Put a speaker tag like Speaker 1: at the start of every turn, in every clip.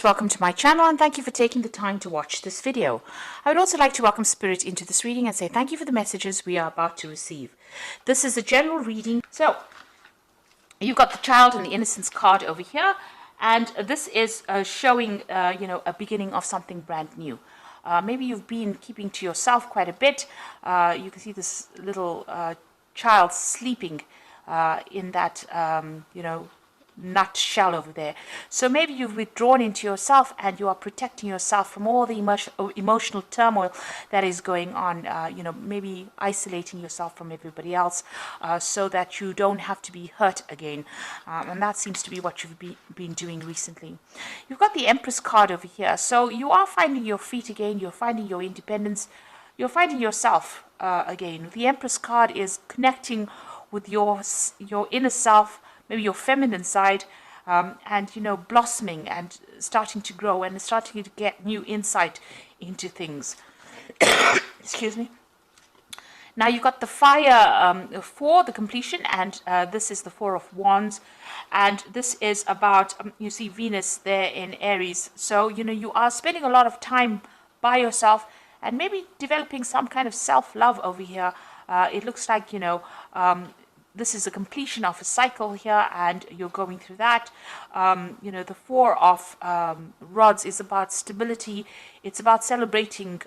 Speaker 1: Welcome to my channel and thank you for taking the time to watch this video. I would also like to welcome Spirit into this reading and say thank you for the messages we are about to receive. This is a general reading. So you've got the Child and the Innocence card over here, and this is showing a beginning of something brand new. Maybe you've been keeping to yourself quite a bit. You can see this little child sleeping in that nut shell over there. So maybe you've withdrawn into yourself and you are protecting yourself from all the emotional turmoil that is going on, maybe isolating yourself from everybody else so that you don't have to be hurt again. And that seems to be what you've been doing recently. You've got the Empress card over here. So you are finding your feet again. You're finding your independence. You're finding yourself again. The Empress card is connecting with your inner self, maybe your feminine side, and blossoming and starting to grow and starting to get new insight into things. Excuse me. Now you've got the Fire for the completion, and this is the Four of Wands, and this is about you see Venus there in Aries. So you are spending a lot of time by yourself and maybe developing some kind of self-love over here. It looks like this is a completion of a cycle here, and you're going through that. The Four of Rods is about stability. It's about celebrating,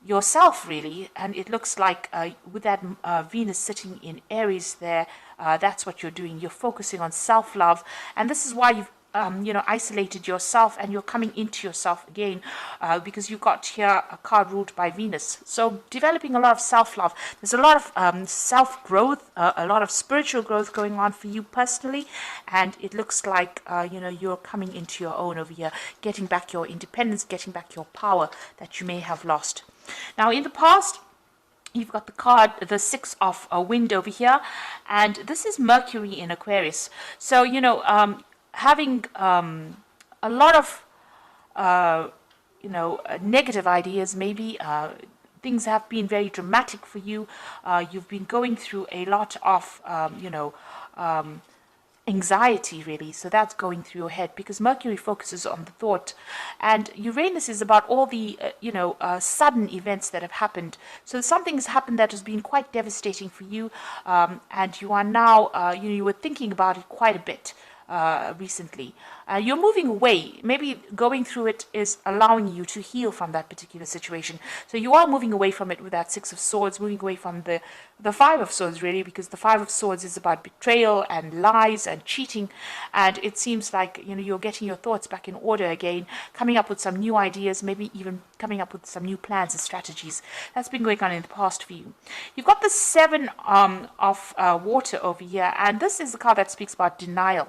Speaker 1: yourself, really. And it looks like with that Venus sitting in Aries there, that's what you're doing. You're focusing on self-love, and this is why you've isolated yourself, and you're coming into yourself again because you got here a card ruled by Venus. So developing a lot of self-love. There's a lot of self-growth, a lot of spiritual growth going on for you personally, and it looks like you're coming into your own over here, getting back your independence, getting back your power that you may have lost. Now in the past, you've got the card, the Six of Wind over here, and this is Mercury in Aquarius. So having a lot of negative ideas, maybe things have been very dramatic for you. You've been going through a lot of anxiety, really. So that's going through your head because Mercury focuses on the thought, and Uranus is about all the sudden events that have happened. So something has happened that has been quite devastating for you, and you are now you were thinking about it quite a bit recently. You're moving away. Maybe going through it is allowing you to heal from that particular situation. So you are moving away from it with that Six of Swords, moving away from the Five of Swords, really, because the Five of Swords is about betrayal and lies and cheating. And it seems like you're getting your thoughts back in order again, coming up with some new ideas, maybe even coming up with some new plans and strategies. That's been going on in the past for you. You've got the Seven of Water over here, and this is the card that speaks about denial.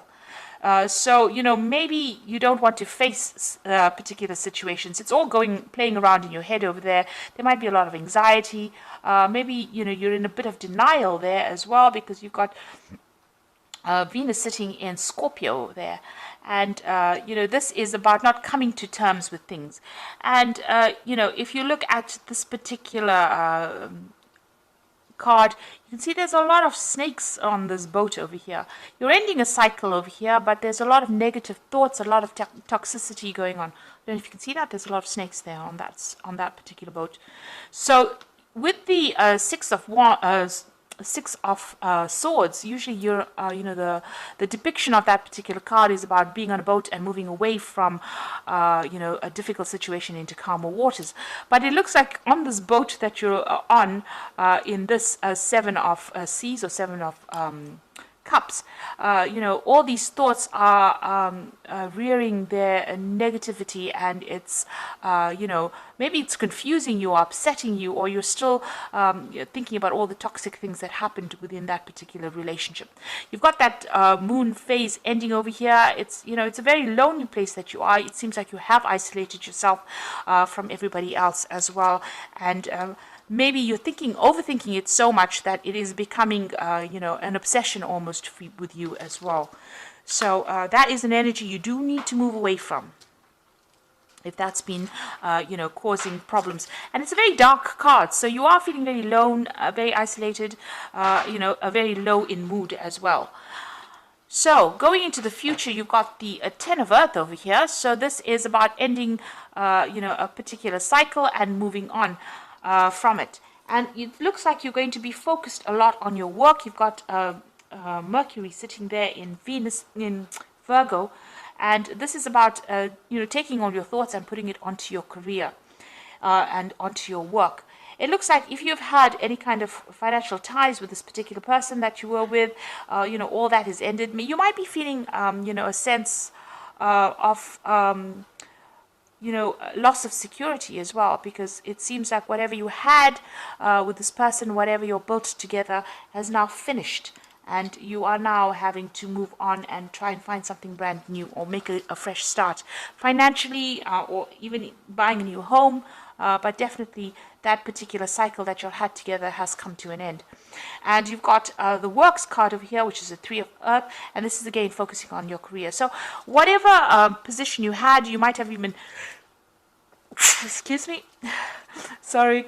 Speaker 1: So maybe you don't want to face particular situations. It's all playing around in your head over there. There might be a lot of anxiety. Maybe you're in a bit of denial there as well, because you've got Venus sitting in Scorpio there, and this is about not coming to terms with things. And if you look at this particular card, you can see there's a lot of snakes on this boat over here. You're ending a cycle over here, but there's a lot of negative thoughts, a lot of toxicity going on. I don't know if you can see that. There's a lot of snakes there on that particular boat. So with the Six of Swords, usually you're the depiction of that particular card is about being on a boat and moving away from a difficult situation into calmer waters. But it looks like on this boat that you're on in this Seven of Seas or Seven of Cups, all these thoughts are rearing their negativity, and it's maybe it's confusing you or upsetting you, or you're still thinking about all the toxic things that happened within that particular relationship. You've got that moon phase ending over here. It's it's a very lonely place that you are. It seems like you have isolated yourself from everybody else as well, and maybe you're overthinking it so much that it is becoming, an obsession almost with you as well. So that is an energy you do need to move away from, if that's been, causing problems. And it's a very dark card, so you are feeling very alone, very isolated, very low in mood as well. So going into the future, you've got the 10 of Earth over here. So this is about ending, a particular cycle and moving on from it. And it looks like you're going to be focused a lot on your work. You've got Mercury sitting there in Venus, in Virgo. And this is about, taking all your thoughts and putting it onto your career and onto your work. It looks like if you've had any kind of financial ties with this particular person that you were with, all that is ended. You might be feeling, a sense of, loss of security as well, because it seems like whatever you had with this person, whatever you're built together, has now finished. And you are now having to move on and try and find something brand new or make a fresh start financially, or even buying a new home. But definitely that particular cycle that you had together has come to an end. And you've got the works card over here, which is a 3 of Earth. And this is again focusing on your career. So whatever position you had, you might have even, excuse me, sorry.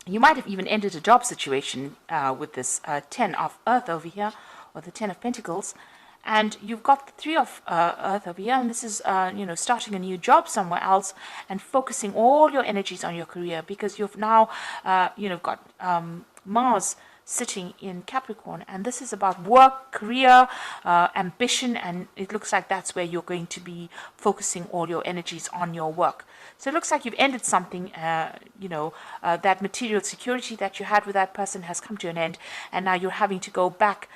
Speaker 1: You might have even ended a job situation with this 10 of Earth over here, or the 10 of Pentacles. And you've got the 3 of Earth over here, and this is, starting a new job somewhere else and focusing all your energies on your career, because you've now, got Mars sitting in Capricorn, and this is about work, career, ambition, and it looks like that's where you're going to be focusing all your energies on your work. So it looks like you've ended something, that material security that you had with that person has come to an end, and now you're having to go back,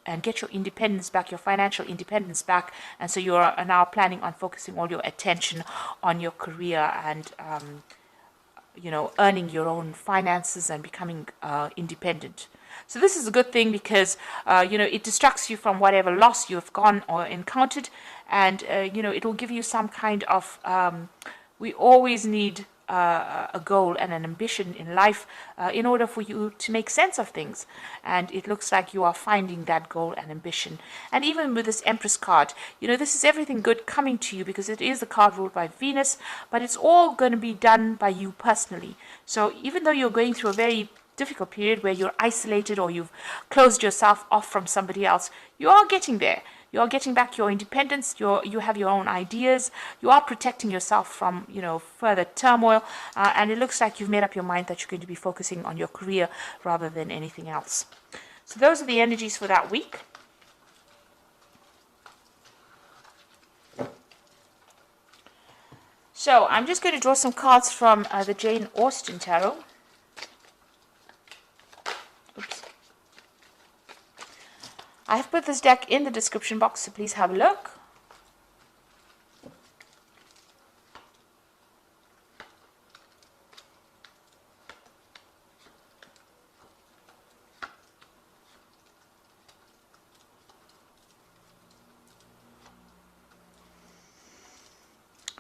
Speaker 1: and get your independence back, your financial independence back. And so you are now planning on focusing all your attention on your career and, earning your own finances and becoming independent. So this is a good thing because, it distracts you from whatever loss you've gone or encountered. And, it will give you some kind of, we always need a goal and an ambition in life in order for you to make sense of things. And it looks like you are finding that goal and ambition. And even with this Empress card, this is everything good coming to you, because it is the card ruled by Venus, but it's all going to be done by you personally. So even though you're going through a very difficult period where you're isolated or you've closed yourself off from somebody else, you are getting there. You're getting back your independence. You have your own ideas. You are protecting yourself from, further turmoil. And it looks like you've made up your mind that you're going to be focusing on your career rather than anything else. So those are the energies for that week. So I'm just going to draw some cards from the Jane Austen Tarot. Oops. I have put this deck in the description box, so please have a look.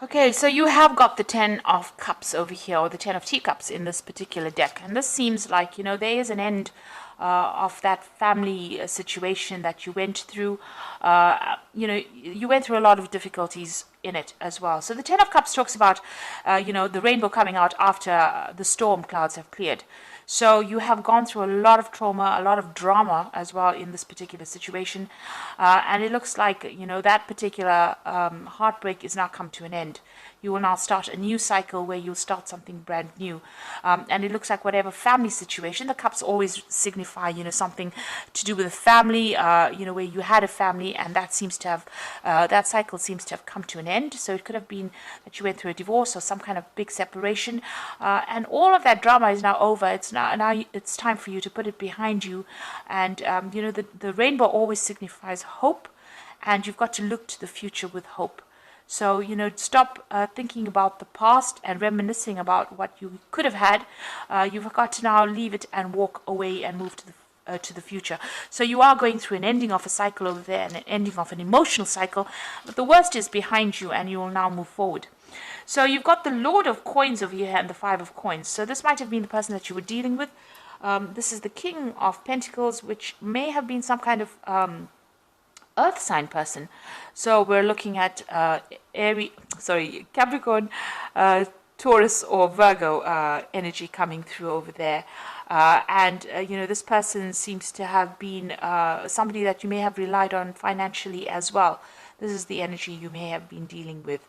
Speaker 1: Okay, so you have got the 10 of Cups over here, or the 10 of Teacups in this particular deck. And this seems like, there is an end of that family situation that you went through. You went through a lot of difficulties in it as well. So the 10 of Cups talks about, the rainbow coming out after the storm clouds have cleared. So you have gone through a lot of trauma, a lot of drama as well in this particular situation. And it looks like, that particular heartbreak is now come to an end. You will now start a new cycle where you'll start something brand new. And it looks like whatever family situation, the cups always signify, something to do with a family, where you had a family, and that seems to have, that cycle seems to have come to an end. So it could have been that you went through a divorce or some kind of big separation. And all of that drama is now over. It's now it's time for you to put it behind you. And, the rainbow always signifies hope, and you've got to look to the future with hope. So, stop thinking about the past and reminiscing about what you could have had. You've got to now leave it and walk away and move to the future. So you are going through an ending of a cycle over there and an ending of an emotional cycle. But the worst is behind you, and you will now move forward. So you've got the Lord of Coins over here and the Five of Coins. So this might have been the person that you were dealing with. This is the King of Pentacles, which may have been some kind of earth sign person. So we're looking at Capricorn, Taurus or Virgo energy coming through over there. You know, this person seems to have been somebody that you may have relied on financially as well. This is the energy you may have been dealing with.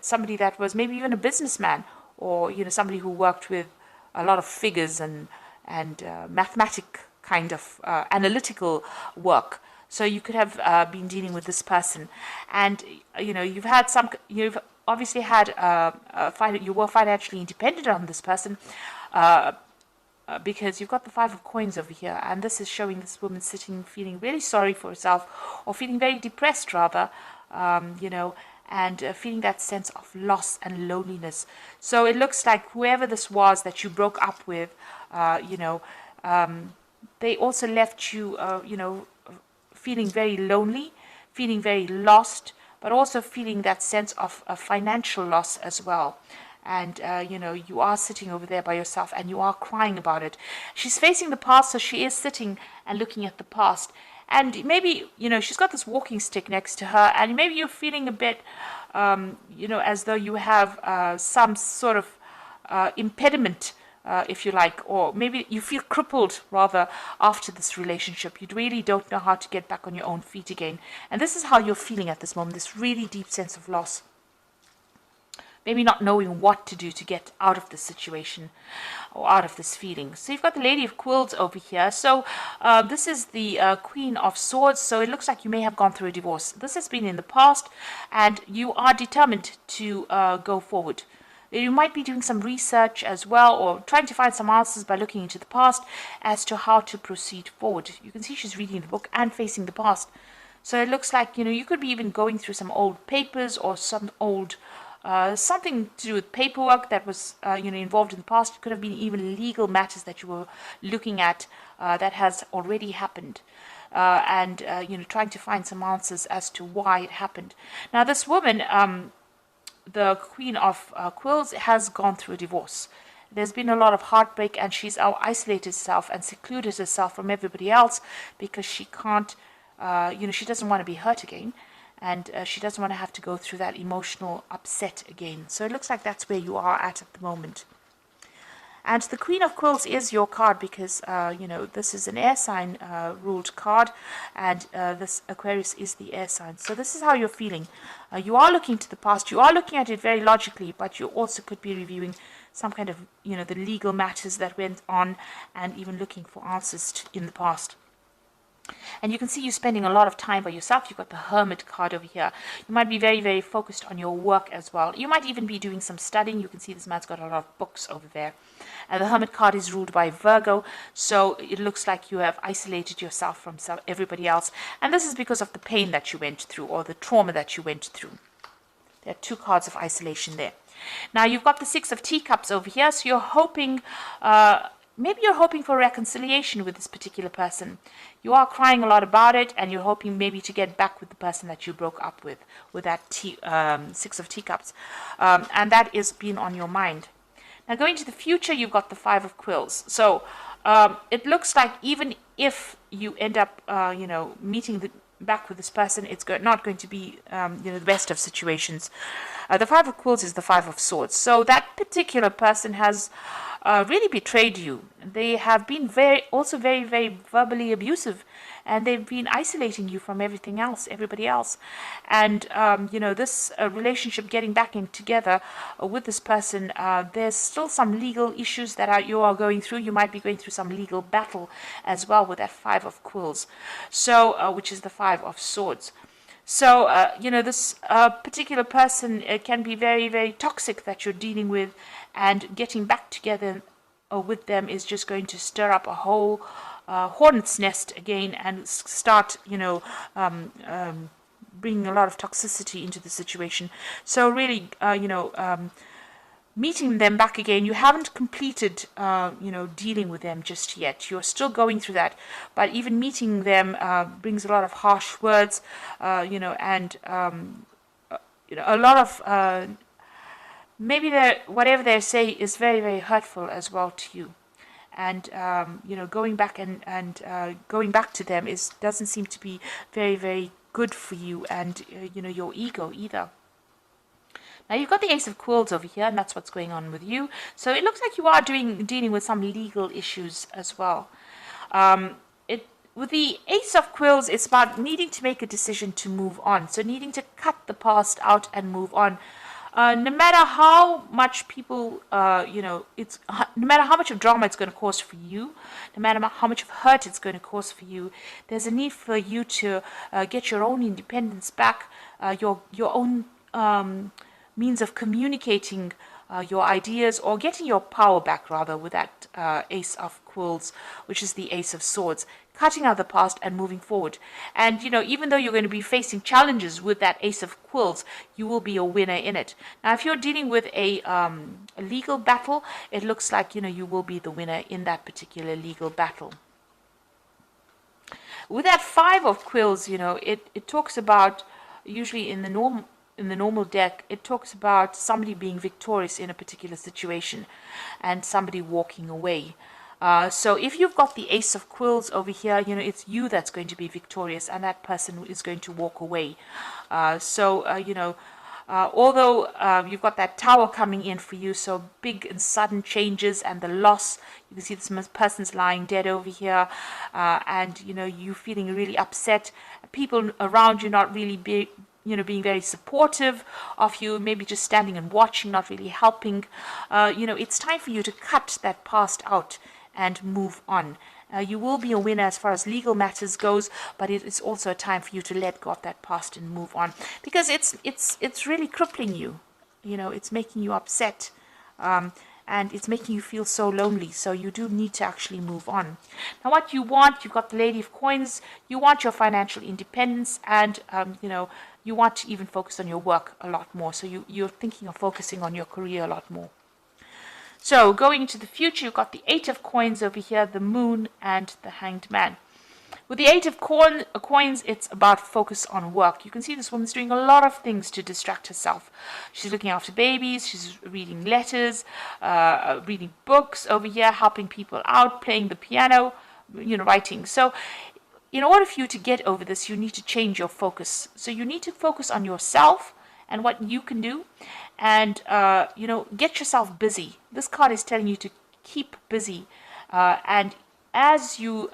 Speaker 1: Somebody that was maybe even a businessman, or, you know, somebody who worked with a lot of figures and mathematic kind of analytical work. So you could have been dealing with this person, and you know, you've obviously had you were financially independent on this person, because you've got the Five of Coins over here, and this is showing this woman sitting feeling really sorry for herself, or feeling very depressed rather, you know, and feeling that sense of loss and loneliness. So it looks like whoever this was that you broke up with, you know, they also left you, you know, feeling very lonely, feeling very lost, but also feeling that sense of financial loss as well. And, you know, you are sitting over there by yourself and you are crying about it. She's facing the past, so she is sitting and looking at the past. And maybe, you know, she's got this walking stick next to her, and maybe you're feeling a bit, you know, as though you have some sort of impediment, if you like, or maybe you feel crippled rather after this relationship. You really don't know how to get back on your own feet again. And this is how you're feeling at this moment, this really deep sense of loss. Maybe not knowing what to do to get out of this situation or out of this feeling. So you've got the Lady of Quills over here. So this is the Queen of Swords. So it looks like you may have gone through a divorce. This has been in the past, and you are determined to go forward. You might be doing some research as well, or trying to find some answers by looking into the past as to how to proceed forward. You can see she's reading the book and facing the past. So it looks like, you know, you could be even going through some old papers or some old something to do with paperwork that was, you know, involved in the past. It could have been even legal matters that you were looking at that has already happened, and you know, trying to find some answers as to why it happened. Now, this woman, the Queen of Quills, has gone through a divorce. There's been a lot of heartbreak, and she's isolated herself and secluded herself from everybody else because she can't, you know, she doesn't want to be hurt again. And she doesn't want to have to go through that emotional upset again. So it looks like that's where you are at the moment. And the Queen of Quills is your card because, you know, this is an air sign ruled card, and this Aquarius is the air sign. So this is how you're feeling. You are looking to the past. You are looking at it very logically, but you also could be reviewing some kind of, you know, the legal matters that went on, and even looking for answers in the past. And you can see you spending a lot of time by yourself. You've got the Hermit card over here. You might be very, very focused on your work as well. You might even be doing some studying. You can see this man's got a lot of books over there. And the Hermit card is ruled by Virgo, so it looks like you have isolated yourself from everybody else. And this is because of the pain that you went through, or the trauma that you went through. There are two cards of isolation there. Now, you've got the Six of Teacups over here, so you're hoping... maybe you're hoping for reconciliation with this particular person. You are crying a lot about it, and you're hoping maybe to get back with the person that you broke up with that Six of Teacups. And that is being on your mind. Now, going to the future, you've got the Five of Quills. So it looks like even if you end up, you know, meeting back with this person, it's not going to be, you know, the best of situations. The Five of Quills is the Five of Swords. So that particular person has really betrayed you. They have been very, very verbally abusive, and they've been isolating you from everything else, everybody else. And you know, this relationship getting back in together with this person, there's still some legal issues that you are going through. You might be going through some legal battle as well with that Five of Quills, so which is the Five of Swords. So, you know, this particular person can be very, very toxic that you're dealing with, and getting back together with them is just going to stir up a whole hornet's nest again, and start, you know, bringing a lot of toxicity into the situation. So really, you know, meeting them back again, you haven't completed, you know, dealing with them just yet. You're still going through that. But even meeting them brings a lot of harsh words, you know, and, you know, a lot of, maybe whatever they say is very, very hurtful as well to you. And, you know, going back and going back to them doesn't seem to be very, very good for you and, you know, your ego either. Now you've got the Ace of Quills over here, and that's what's going on with you. So it looks like you are dealing with some legal issues as well. With the Ace of Quills, it's about needing to make a decision to move on. So needing to cut the past out and move on. No matter how much people, no matter how much of drama it's going to cause for you, no matter how much of hurt it's going to cause for you, there's a need for you to get your own independence back, your own means of communicating your ideas, or getting your power back, rather, with that Ace of Quills, which is the Ace of Swords, cutting out the past and moving forward. And, even though you're going to be facing challenges with that Ace of Quills, you will be a winner in it. Now, if you're dealing with a legal battle, it looks like, you will be the winner in that particular legal battle. With that Five of Quills, it talks about, usually in the normal deck, it talks about somebody being victorious in a particular situation and somebody walking away. So if you've got the Ace of Quills over here, it's you that's going to be victorious, and that person is going to walk away. Although you've got that Tower coming in for you, so big and sudden changes and the loss. You can see this person's lying dead over here, and you feeling really upset. People around you not really being very supportive of you, maybe just standing and watching, not really helping. It's time for you to cut that past out and move on. You will be a winner as far as legal matters goes, but it is also a time for you to let go of that past and move on, because it's really crippling you. It's making you upset, and it's making you feel so lonely. So you do need to actually move on. Now, what you want, you've got the Lady of Coins. You want your financial independence, and you want to even focus on your work a lot more. So you're thinking of focusing on your career a lot more. So going into the future, you've got the Eight of Coins over here, the Moon, and the Hanged Man. With the Eight of Coins, it's about focus on work. You can see this woman's doing a lot of things to distract herself. She's looking after babies, she's reading letters, reading books over here, helping people out, playing the piano, writing. So in order for you to get over this, you need to change your focus. So you need to focus on yourself and what you can do, and get yourself busy. This card is telling you to keep busy, and as you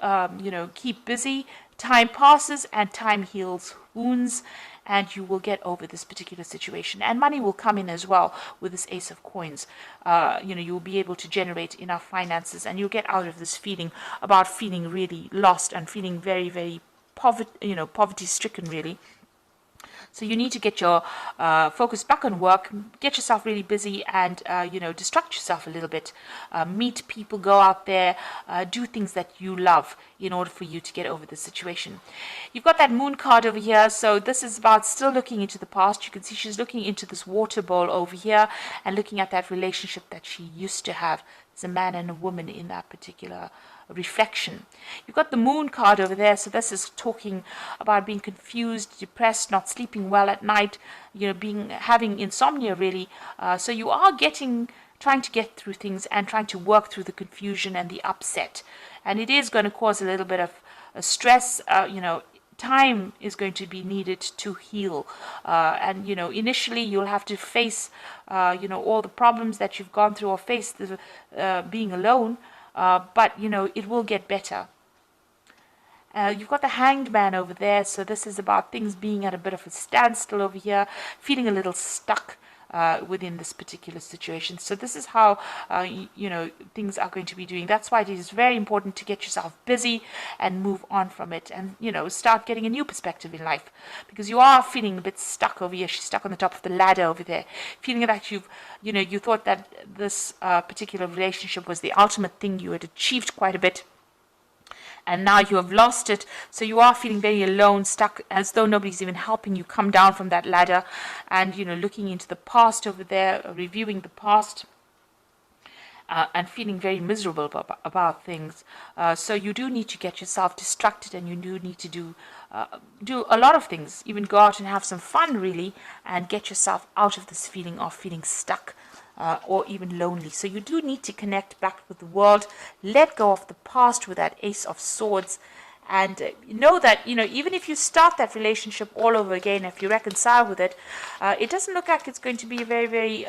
Speaker 1: keep busy, time passes and time heals wounds, and you will get over this particular situation. And money will come in as well with this Ace of Coins. You'll be able to generate enough finances, and you'll get out of this feeling really lost and feeling very, very poverty-stricken, really. So you need to get your focus back on work, get yourself really busy, and distract yourself a little bit. Meet people, go out there, do things that you love in order for you to get over the situation. You've got that Moon card over here, so this is about still looking into the past. You can see she's looking into this water bowl over here and looking at that relationship that she used to have. It's a man and a woman in that particular reflection. You've got the Moon card over there, so this is talking about being confused, depressed, not sleeping well at night, having insomnia, really. So you are trying to get through things and trying to work through the confusion and the upset, and it is going to cause a little bit of stress. Time is going to be needed to heal, and initially you'll have to face all the problems that you've gone through, or face the being alone. But it will get better. You've got the Hanged Man over there, so this is about things being at a bit of a standstill over here, feeling a little stuck within this particular situation. So this is how things are going to be doing. That's why it is very important to get yourself busy and move on from it, and start getting a new perspective in life, because you are feeling a bit stuck over here. She's stuck on the top of the ladder over there, feeling that you thought that this particular relationship was the ultimate thing. You had achieved quite a bit, and now you have lost it. So you are feeling very alone, stuck, as though nobody's even helping you come down from that ladder, and looking into the past over there, reviewing the past, and feeling very miserable about things. So you do need to get yourself distracted, and you do need to do a lot of things, even go out and have some fun, really, and get yourself out of this feeling of feeling stuck, or even lonely. So you do need to connect back with the world, let go of the past with that Ace of Swords, And know that, even if you start that relationship all over again, if you reconcile with it, it doesn't look like it's going to be a very, very,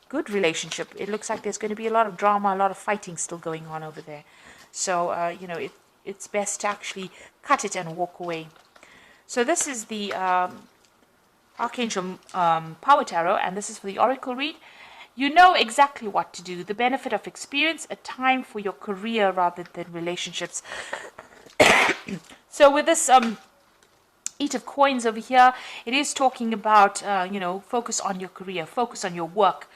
Speaker 1: good relationship. It looks like there's going to be a lot of drama, a lot of fighting still going on over there. So, it's best to actually cut it and walk away. So this is the Archangel Power Tarot, and this is for the Oracle read. You know exactly what to do. The benefit of experience, a time for your career rather than relationships. So with this Eight of Coins over here, it is talking about, focus on your career, focus on your work.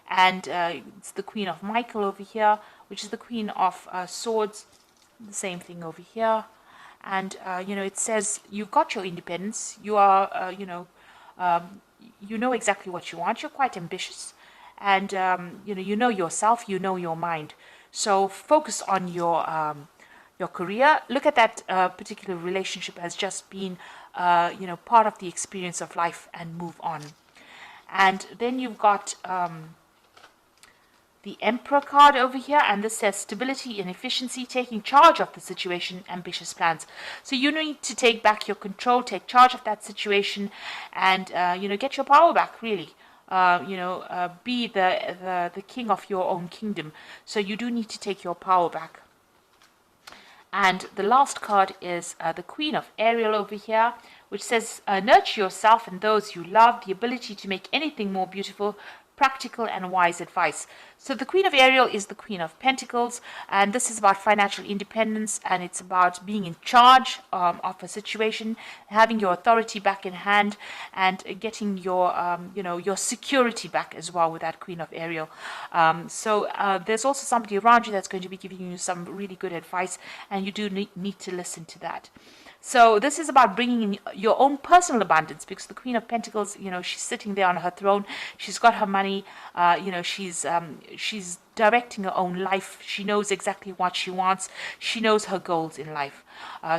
Speaker 1: And it's the Queen of Michael over here, which is the Queen of Swords. The same thing over here. And, it says you've got your independence. You are, you know exactly what you want. You're quite ambitious. And, you know yourself, you know your mind. So focus on your career. Look at that particular relationship as just being, part of the experience of life, and move on. And then you've got the Emperor card over here, and this says stability and efficiency, taking charge of the situation, ambitious plans. So you need to take back your control, take charge of that situation, and get your power back, really. Be the king of your own kingdom. So you do need to take your power back. And the last card is the Queen of Ariel over here, which says nurture yourself and those you love, the ability to make anything more beautiful, practical and wise advice. So the Queen of Ariel is the Queen of Pentacles, and this is about financial independence, and it's about being in charge of a situation, having your authority back in hand, and getting your your security back as well with that Queen of Ariel. So there's also somebody around you that's going to be giving you some really good advice, and you do need to listen to that. So this is about bringing in your own personal abundance, because the Queen of Pentacles, she's sitting there on her throne. She's got her money. She's directing her own life. She knows exactly what she wants. She knows her goals in life.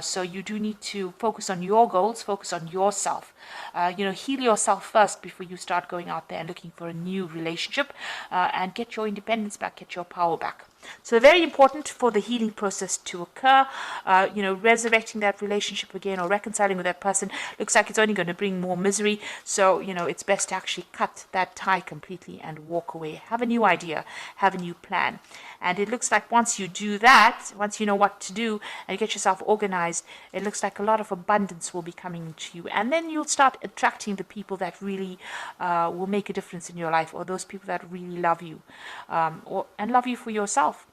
Speaker 1: So you do need to focus on your goals, focus on yourself. Heal yourself first before you start going out there and looking for a new relationship, and get your independence back, get your power back. So very important for the healing process to occur. Resurrecting that relationship again or reconciling with that person looks like it's only going to bring more misery. So, it's best to actually cut that tie completely and walk away. Have a new idea, have a new plan. And it looks like once you do that, once you know what to do and get yourself organized, it looks like a lot of abundance will be coming to you. And then you'll start attracting the people that really will make a difference in your life, or those people that really love you, and love you for yourself,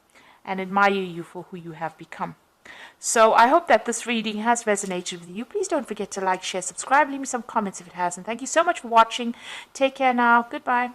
Speaker 1: and admire you for who you have become. So I hope that this reading has resonated with you. Please don't forget to like, share, subscribe, leave me some comments if it has. And thank you so much for watching. Take care now. Goodbye.